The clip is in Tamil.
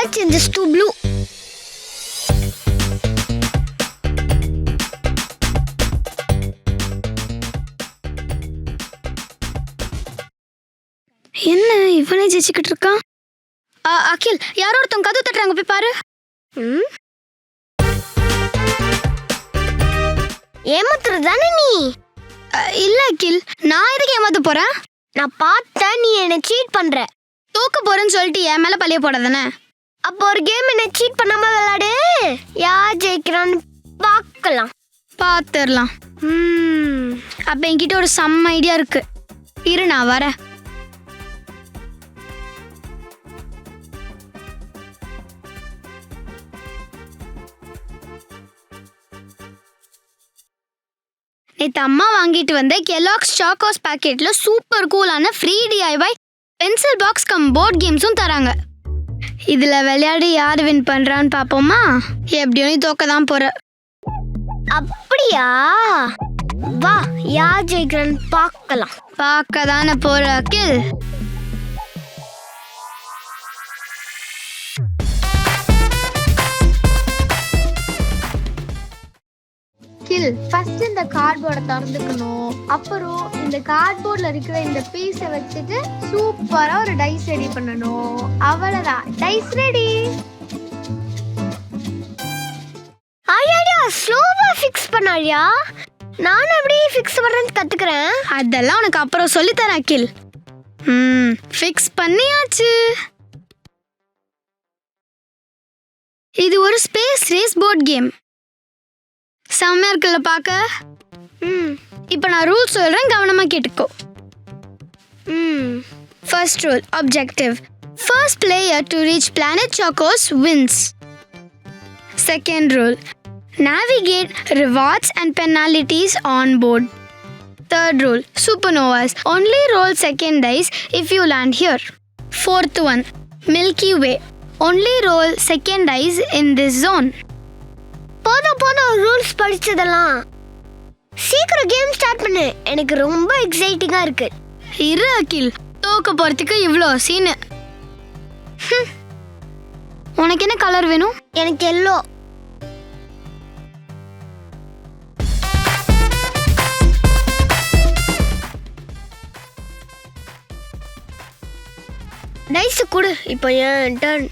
let's change this to blue. என்ன இவனே ஜெயிச்சுக்கிட்டு இருக்கான்? அகில், யாரோ ஒருத்தவங்க கதவு தட்டுறாங்க, போய் பாரு. ஏமாத்துறதானே நீ? இல்ல அகில், நான் எதுக்கு ஏமாத்த போறேன்? நான் பார்த்தேன், நீ என்ன சீட் பண்ற. தூக்க போறேன்னு சொல்லிட்டு என் மேல பழிய போடாதானே? அப்போ ஒரு கேம் என்ன சீட் பண்ணாம விளையாடு. யார் ஜெயிக்கிறான்னு பார்க்கலாம். பாத்துடலாம். அப்ப என்கிட்ட ஒரு செம்ம ஐடியா இருக்கு. இரு, நான் வரேன். நேற்று அம்மா வாங்கிட்டு வந்த கெலாக்ஸ் சாக்கோஸ் பேக்கெட்ல சூப்பர் கூலான free DIY pencil box cum board கேம்ஸும் தராங்க. இதுல விளையாடி யார் வின் பண்றான்னு பாப்போமா? எப்படியோ நீ தோக்க தான் போற. அப்படியா? வா, யார் ஜெயிக்கிறான்னு பார்க்கலாம். பார்க்க தானே போற அகில். ஃபர்ஸ்ட் இந்த கார்ட்போர்டை திறந்துக்கணும். அப்புறம் இந்த கார்ட்போர்ட்ல இருக்கிற இந்த பீஸை வச்சுட்டு சூப்பரா ஒரு டைஸ் ரெடி பண்ணணும். அவ்வளவுதான், டைஸ் ரெடி. ஐயா, ஸ்லோவா ஃபிக்ஸ் பண்ணாரியா? நானும் அப்படியே ஃபிக்ஸ் பண்றேன்னு கத்துக்கிறேன். அதெல்லாம் உனக்கு அப்புறம் சொல்லி தரேன் அகில். ஃபிக்ஸ் பண்ணியாச்சு. இது ஒரு ஸ்பேஸ் ரேஸ் போர்ட் கேம். செம்மையா இருக்குல்ல பார்க்க? இப்போ நான் ரூல்ஸ் சொல்றேன், கவனமா கேட்டுக்கோ. First rule, objective. First player to reach planet Chocos wins. Second rule, navigate rewards and penalties on board. Third rule, supernovas. Only roll second dice if you land here. Fourth one, Milky Way. Only roll second dice in this zone. போதும் ரூல்ஸ் படிச்சதெல்லாம். சீக்கிரம் கேம் ஸ்டார்ட் பண்ணு, எனக்கு ரொம்ப எக்ஸைட்டிங்கா இருக்கு. இரு அகில், தோக்க போறதுக்கு இவ்வளோ சீனு. உனக்கு என்ன கலர் வேணும்? எனக்கு எல்லோ. டைஸ் கொடு, இப்போ என் டர்ன்.